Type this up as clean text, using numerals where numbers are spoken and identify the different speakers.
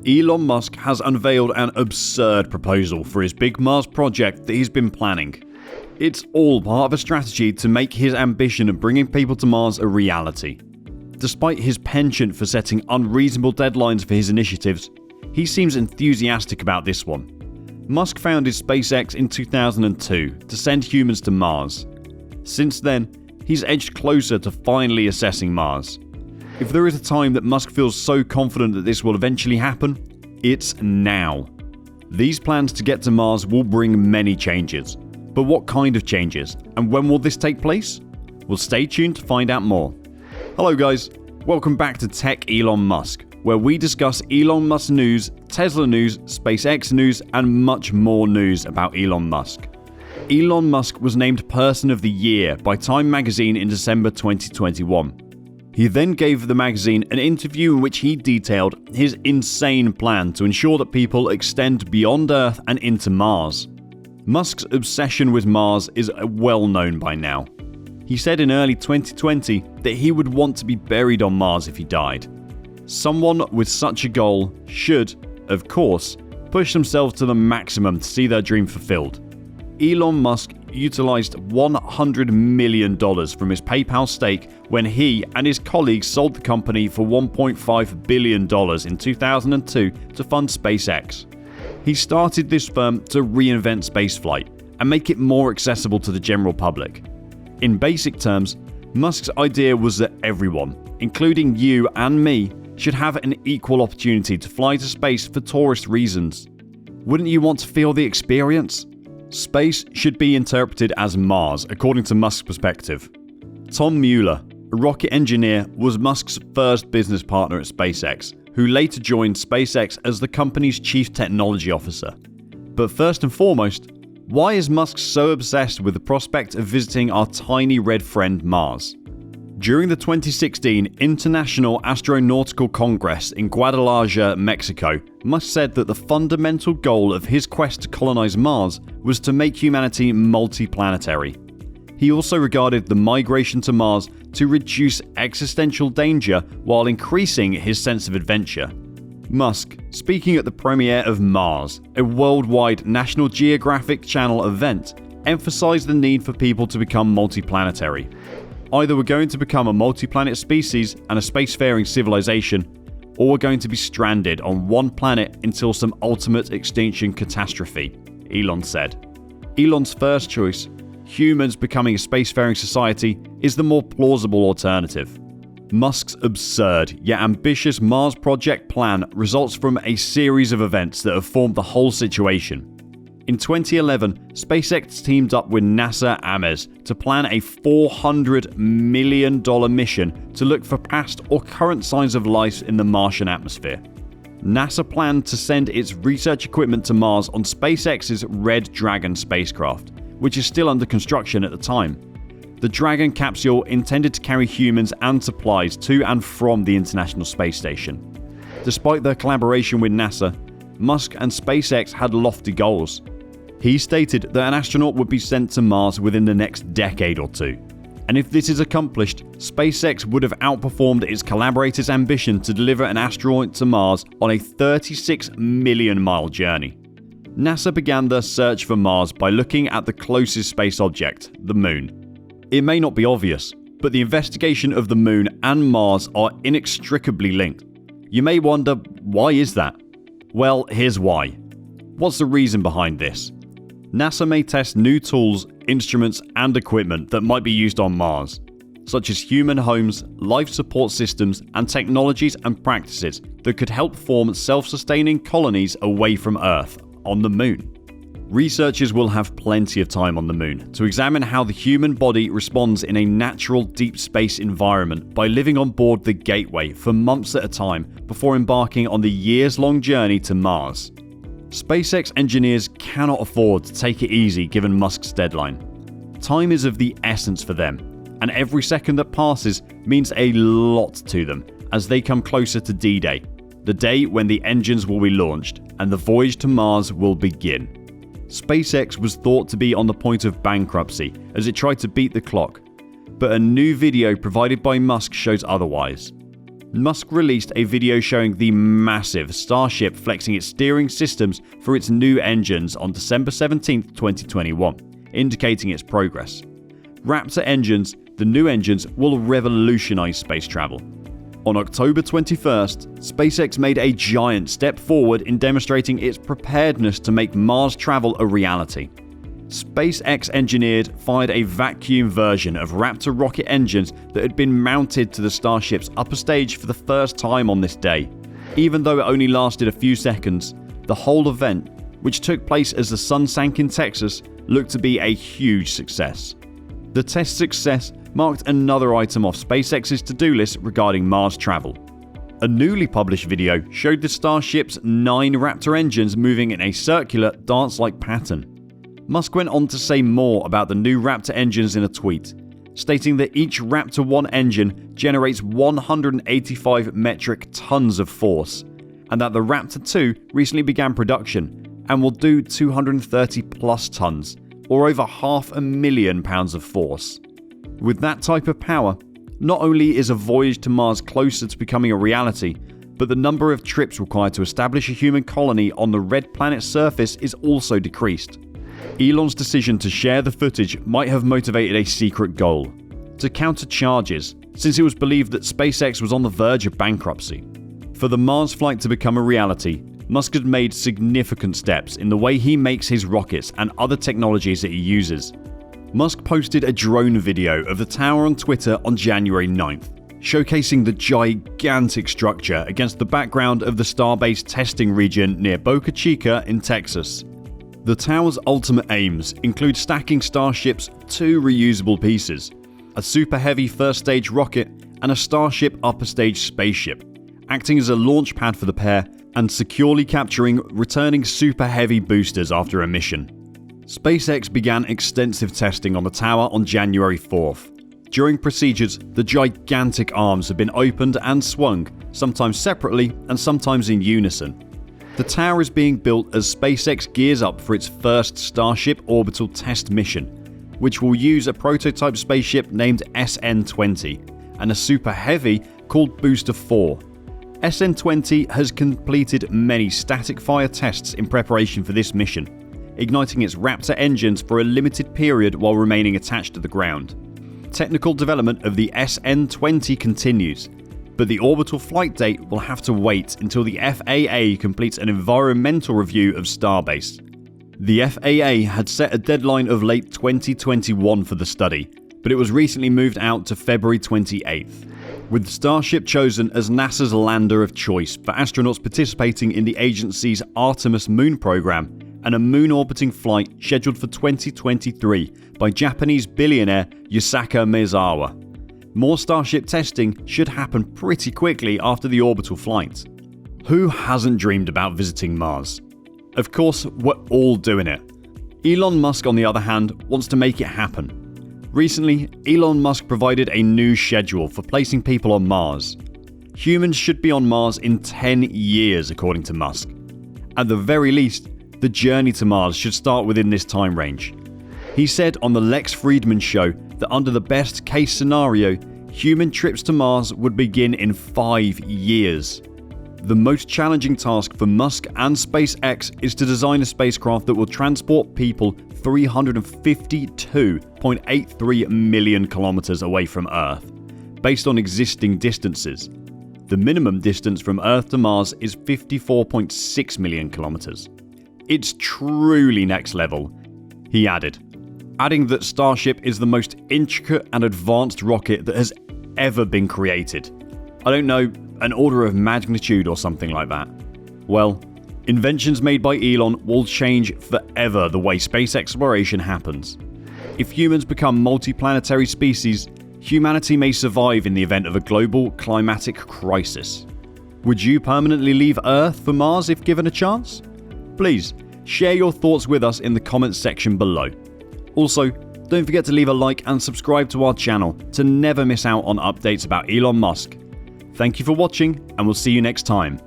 Speaker 1: Elon Musk has unveiled an absurd proposal for his big Mars project that he's been planning. It's all part of a strategy to make his ambition of bringing people to Mars a reality. Despite his penchant for setting unreasonable deadlines for his initiatives, he seems enthusiastic about this one. Musk founded SpaceX in 2002 to send humans to Mars. Since then, he's edged closer to finally assessing Mars. If there is a time that Musk feels so confident that this will eventually happen, it's now. These plans to get to Mars will bring many changes. But what kind of changes? And when will this take place? Well, stay tuned to find out more. Hello guys, welcome back to Tech Elon Musk, where we discuss Elon Musk news, Tesla news, SpaceX news, and much more news about Elon Musk. Elon Musk was named Person of the Year by Time magazine in December 2021. He then gave the magazine an interview in which he detailed his insane plan to ensure that people extend beyond Earth and into Mars. Musk's obsession with Mars is well known by now. He said in early 2020 that he would want to be buried on Mars if he died. Someone with such a goal should, of course, push themselves to the maximum to see their dream fulfilled. Elon Musk utilized $100 million from his PayPal stake when he and his colleagues sold the company for $1.5 billion in 2002 to fund SpaceX. He started this firm to reinvent spaceflight and make it more accessible to the general public. In basic terms, Musk's idea was that everyone, including you and me, should have an equal opportunity to fly to space for tourist reasons. Wouldn't you want to feel the experience? Space should be interpreted as Mars, according to Musk's perspective. Tom Mueller, a rocket engineer, was Musk's first business partner at SpaceX, who later joined SpaceX as the company's chief technology officer. But first and foremost, why is Musk so obsessed with the prospect of visiting our tiny red friend Mars? During the 2016 International Astronautical Congress in Guadalajara, Mexico, Musk said that the fundamental goal of his quest to colonize Mars was to make humanity multiplanetary. He also regarded the migration to Mars to reduce existential danger while increasing his sense of adventure. Musk, speaking at the premiere of Mars, a worldwide National Geographic Channel event, emphasized the need for people to become multiplanetary. Either we're going to become a multi-planet species and a spacefaring civilization, or we're going to be stranded on one planet until some ultimate extinction catastrophe, Elon said. Elon's first choice, humans becoming a spacefaring society, is the more plausible alternative. Musk's absurd yet ambitious Mars project plan results from a series of events that have formed the whole situation. In 2011, SpaceX teamed up with NASA Ames to plan a $400 million mission to look for past or current signs of life in the Martian atmosphere. NASA planned to send its research equipment to Mars on SpaceX's Red Dragon spacecraft, which is still under construction at the time. The Dragon capsule intended to carry humans and supplies to and from the International Space Station. Despite their collaboration with NASA, Musk and SpaceX had lofty goals. He stated that an astronaut would be sent to Mars within the next decade or two. And if this is accomplished, SpaceX would have outperformed its collaborators' ambition to deliver an astronaut to Mars on a 36 million mile journey. NASA began their search for Mars by looking at the closest space object, the Moon. It may not be obvious, but the investigation of the Moon and Mars are inextricably linked. You may wonder, why is that? Well, here's why. What's the reason behind this? NASA may test new tools, instruments, and equipment that might be used on Mars, such as human homes, life support systems, and technologies and practices that could help form self-sustaining colonies away from Earth on the Moon. Researchers will have plenty of time on the Moon to examine how the human body responds in a natural deep space environment by living on board the Gateway for months at a time before embarking on the years-long journey to Mars. SpaceX engineers cannot afford to take it easy given Musk's deadline. Time is of the essence for them, and every second that passes means a lot to them as they come closer to D-Day, the day when the engines will be launched and the voyage to Mars will begin. SpaceX was thought to be on the point of bankruptcy as it tried to beat the clock, but a new video provided by Musk shows otherwise. Musk released a video showing the massive Starship flexing its steering systems for its new engines on December 17, 2021, indicating its progress. Raptor Engines, the new engines, will revolutionize space travel. On October 21st, SpaceX made a giant step forward in demonstrating its preparedness to make Mars travel a reality. SpaceX engineered fired a vacuum version of Raptor rocket engines that had been mounted to the Starship's upper stage for the first time on this day. Even though it only lasted a few seconds, the whole event, which took place as the sun sank in Texas, looked to be a huge success. The test success marked another item off SpaceX's to-do list regarding Mars travel. A newly published video showed the Starship's 9 Raptor engines moving in a circular, dance-like pattern. Musk went on to say more about the new Raptor engines in a tweet, stating that each Raptor 1 engine generates 185 metric tons of force, and that the Raptor 2 recently began production and will do 230 plus tons, or over 500,000 pounds of force. With that type of power, not only is a voyage to Mars closer to becoming a reality, but the number of trips required to establish a human colony on the red planet's surface is also decreased. Elon's decision to share the footage might have motivated a secret goal: to counter charges, since it was believed that SpaceX was on the verge of bankruptcy. For the Mars flight to become a reality, Musk had made significant steps in the way he makes his rockets and other technologies that he uses. Musk posted a drone video of the tower on Twitter on January 9th, showcasing the gigantic structure against the background of the Starbase testing region near Boca Chica in Texas. The tower's ultimate aims include stacking Starship's 2 reusable pieces, a super heavy first stage rocket and a Starship upper stage spaceship, acting as a launch pad for the pair and securely capturing returning super heavy boosters after a mission. SpaceX began extensive testing on the tower on January 4th. During procedures, the gigantic arms have been opened and swung, sometimes separately and sometimes in unison. The tower is being built as SpaceX gears up for its first Starship orbital test mission, which will use a prototype spaceship named SN20 and a super heavy called Booster 4. SN20 has completed many static fire tests in preparation for this mission, igniting its Raptor engines for a limited period while remaining attached to the ground. Technical development of the SN20 continues, but the orbital flight date will have to wait until the FAA completes an environmental review of Starbase. The FAA had set a deadline of late 2021 for the study, but it was recently moved out to February 28th, with Starship chosen as NASA's lander of choice for astronauts participating in the agency's Artemis moon program and a moon orbiting flight scheduled for 2023 by Japanese billionaire Yusaku Maezawa. More Starship testing should happen pretty quickly after the orbital flight. Who hasn't dreamed about visiting Mars? Of course, we're all doing it. Elon Musk, on the other hand, wants to make it happen. Recently, Elon Musk provided a new schedule for placing people on Mars. Humans should be on Mars in 10 years, according to Musk. At the very least, the journey to Mars should start within this time range. He said on the Lex Fridman show that under the best case scenario, human trips to Mars would begin in 5 years. The most challenging task for Musk and SpaceX is to design a spacecraft that will transport people 352.83 million kilometers away from Earth, based on existing distances. The minimum distance from Earth to Mars is 54.6 million kilometers. It's truly next level, he added, adding that Starship is the most intricate and advanced rocket that has ever been created. I don't know, an order of magnitude or something like that. Well, inventions made by Elon will change forever the way space exploration happens. If humans become multiplanetary species, humanity may survive in the event of a global climatic crisis. Would you permanently leave Earth for Mars if given a chance? Please, share your thoughts with us in the comments section below. Also, don't forget to leave a like and subscribe to our channel to never miss out on updates about Elon Musk. Thank you for watching, and we'll see you next time.